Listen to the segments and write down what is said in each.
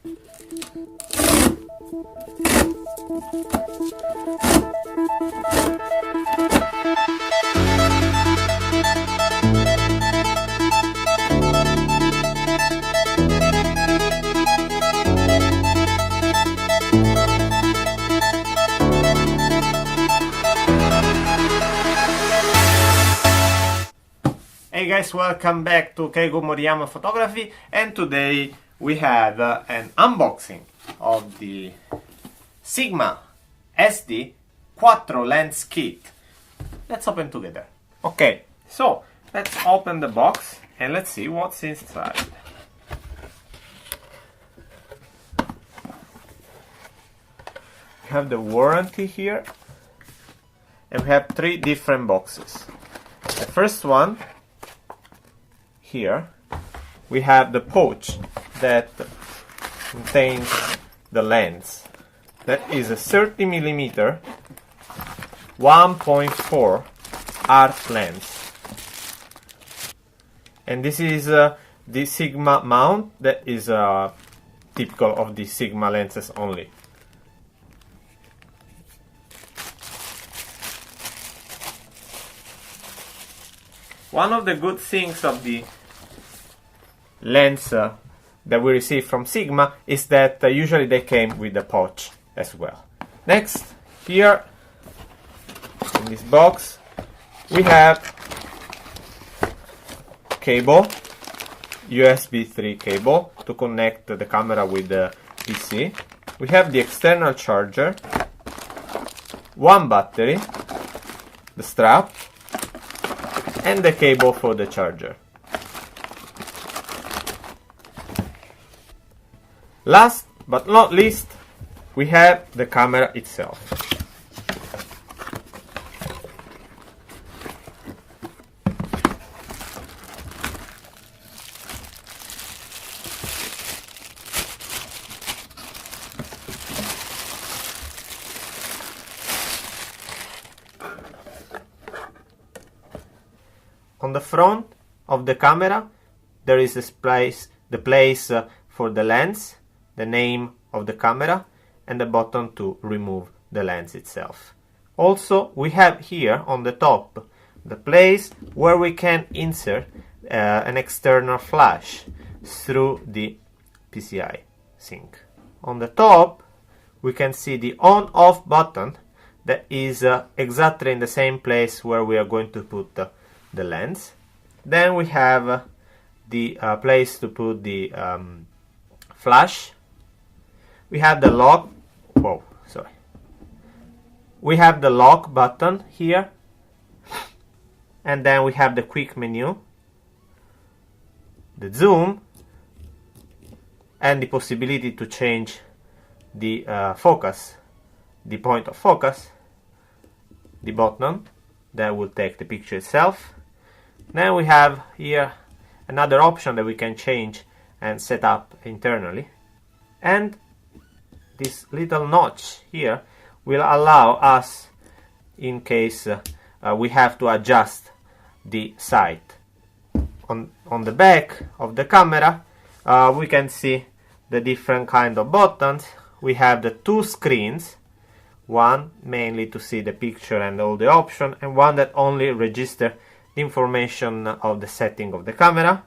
Hey guys, welcome back to Keigo Moriyama Photography, and today we have an unboxing of the Sigma Sd Quattro lens kit. Let's open together. Okay, so let's open the box and let's see what's inside. We have the warranty here, and we have 3 different boxes. The first one, here we have the pouch that contains the lens. That is a 30mm 1.4 art lens, and this is the Sigma mount that is typical of the Sigma lenses only. One of the good things of the lens that we receive from Sigma is that usually they came with the pouch as well. Next, here in this box we have cable, USB 3 cable to connect the camera with the PC. We have the external charger, one battery, the strap, and the cable for the charger. Last but not least, we have the camera itself. On the front of the camera, there is the place for the lens, the name of the camera, and the button to remove the lens itself. Also, we have here on the top the place where we can insert an external flash through the PCI sync. On the top, we can see the on-off button that is exactly in the same place where we are going to put the lens. Then we have the place to put the flash. We have the lock. We have the lock button here, and then we have the quick menu, the zoom, and the possibility to change the focus, the point of focus, the button that will take the picture itself. Then we have here another option that we can change and set up internally, and this little notch here will allow us, in case we have to adjust the sight. On the back of the camera we can see the different kind of buttons. We have the 2 screens, one mainly to see the picture and all the options, and one that only registers the information of the setting of the camera,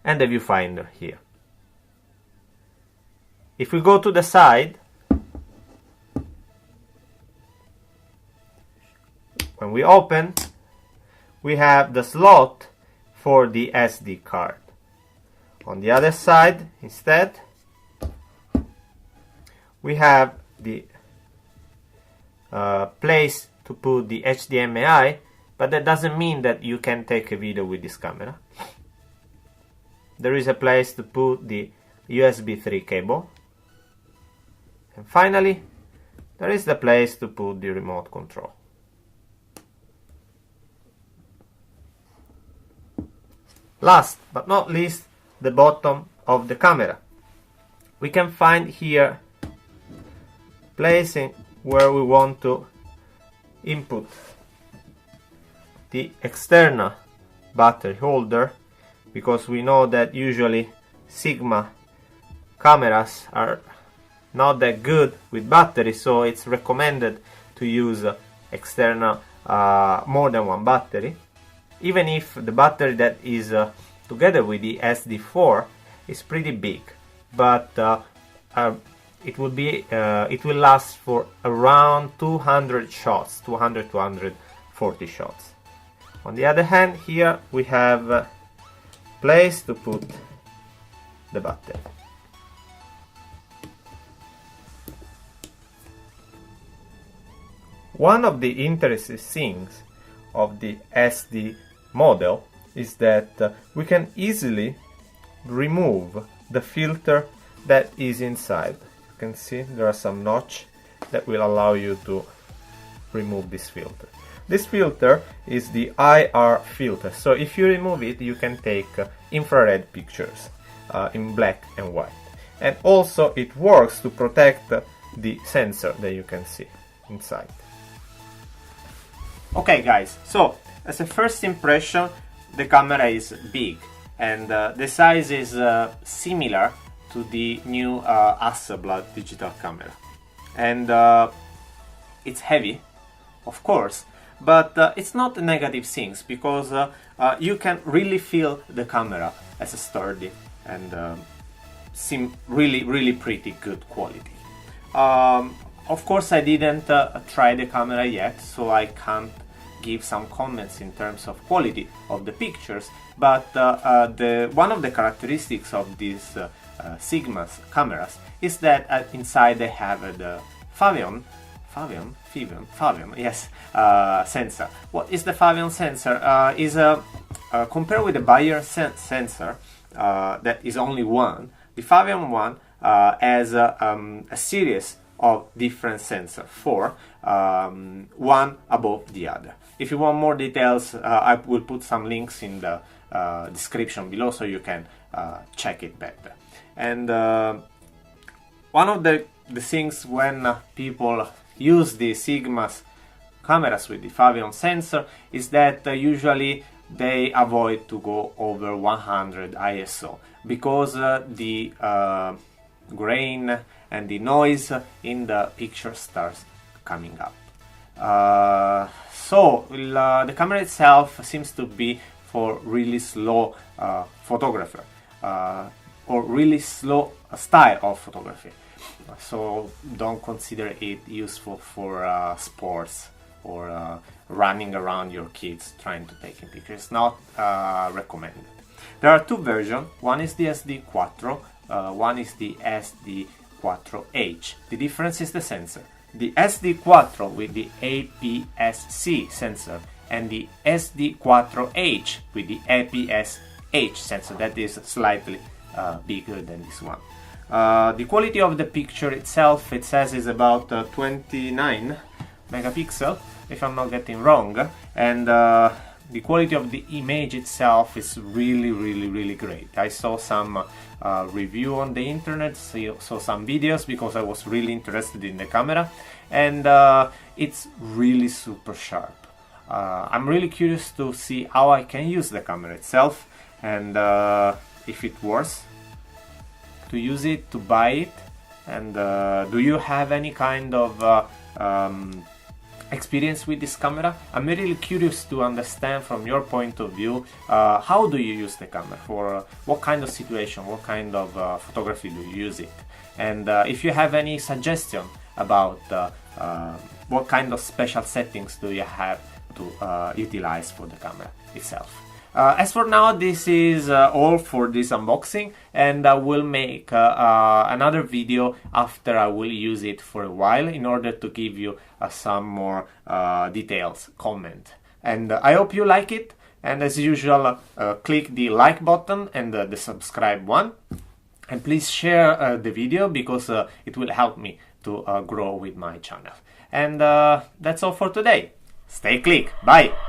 and the viewfinder here. If we go to the side, when we open, we have the slot for the SD card. On the other side, instead, we have the place to put the HDMI, but that doesn't mean that you can take a video with this camera. There is a place to put the USB 3 cable. And finally, there is the place to put the remote control. Last but not least, the bottom of the camera. We can find here placing where we want to input the external battery holder, because we know that usually Sigma cameras are not that good with battery, so it's recommended to use external more than one battery, even if the battery that is together with the SD4 is pretty big, but it will last for around 200 shots, 200 to 140 shots. On the other hand, here we have a place to put the battery. One of the interesting things of the SD model is that we can easily remove the filter that is inside. You can see there are some notches that will allow you to remove this filter. This filter is the IR filter, so if you remove it, you can take infrared pictures in black and white. And also it works to protect the sensor that you can see inside. Okay guys, so as a first impression, the camera is big, and the size is similar to the new Hasselblad digital camera. And it's heavy, of course, but it's not a negative thing, because you can really feel the camera as a sturdy and seem really pretty good quality. Of course, I didn't try the camera yet, so I can't give some comments in terms of quality of the pictures, but one of the characteristics of these Sigma cameras is that inside they have the FOVEON, yes, sensor. What is the FOVEON sensor? Compared with the Bayer sensor that is only one, the FOVEON one has a series of different sensors, one above the other. If you want more details, I will put some links in the description below so you can check it better. And one of the things when people use the Sigma cameras with the FOVEON sensor is that usually they avoid to go over 100 ISO, because the grain and the noise in the picture starts coming up. So the camera itself seems to be for really slow photographer or really slow style of photography. So don't consider it useful for sports or running around your kids trying to take a picture. It's not recommended. There are two versions. One is the SD Quattro, one is the SD Quattro H. The difference is the sensor. The SD Quattro with the APS-C sensor and the SD Quattro H with the APS-H sensor that is slightly bigger than this one. The quality of the picture itself, it says, is about 29 megapixel, if I'm not getting wrong, and the quality of the image itself is really great. I saw some review on the internet, saw some videos because I was really interested in the camera, and it's really super sharp. I'm really curious to see how I can use the camera itself, and if it works to use it, to buy it. And do you have any kind of experience with this camera? I'm really curious to understand from your point of view, how do you use the camera, for what kind of situation, what kind of photography do you use it, and if you have any suggestion about what kind of special settings do you have to utilize for the camera itself. As for now, this is all for this unboxing, and I will make another video after I will use it for a while in order to give you some more details, comment. And I hope you like it, and as usual, click the like button and the subscribe one, and please share the video, because it will help me to grow with my channel. And that's all for today. Stay click, bye!